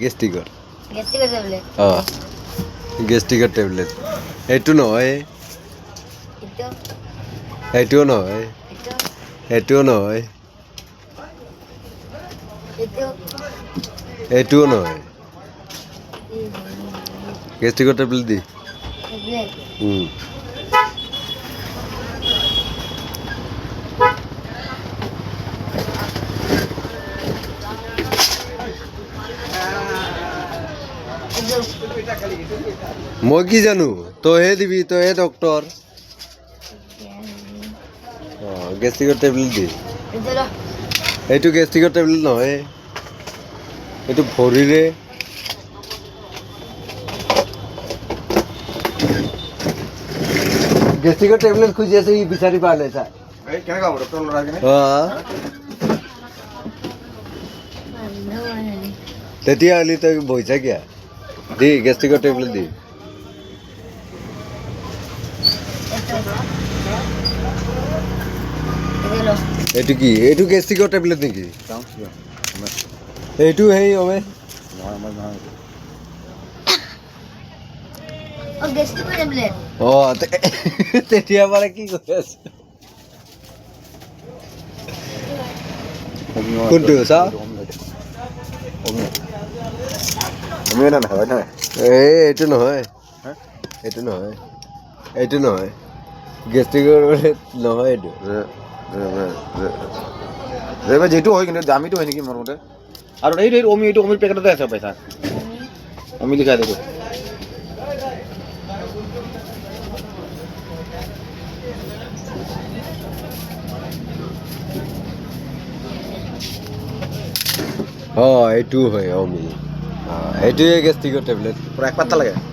গেষ্টিকৰ গেষ্টিকৰ tablet গেষ্টিকৰ tablet এইটো নহয় এইটো এইটোও নহয় এইটো এইটোও নহয় এইটো এইটোও নহয় গেষ্টিকৰ টেবলেট দি টেবলেট এইটো মই কি জানো তইহে দিবি তইহে ডক্তৰ গেষ্টিকৰ টেবলেট দি এইটো ৰ এইটো গেষ্টিকৰ টেবলেট নহয় এইটো ভৰিৰে গেষ্টিকৰ টেবলেট খুজি আছে ই বিচাৰি পালে চা তেতিয়াহ'লে তই বহিছা কিয়া দি গেষ্টিকৰ টেবলেট দি এইটো কি এইটো গেষ্টিকৰ টেবলেট নেকি এইটো সেই অমে গেষ্টিকৰ টেবলেট তেতিয়া মানে কি কৰি আছে কোনটো চা এইটো নহয় এইটো নহয় এইটো নহয় গেষ্টিকৰ নহয় এইটো যেটো হয় কিন্তু দামীটো হয় নেকি মোৰ মতে আৰু এইটো এইটো অমিৰ পেকেটতে আছে পইচা অমি লিখা দিছো এইটো হয় অমি এইটোৱে গেষ্টিকৰ টেবলেট পুৰা এক পাত্তা লাগে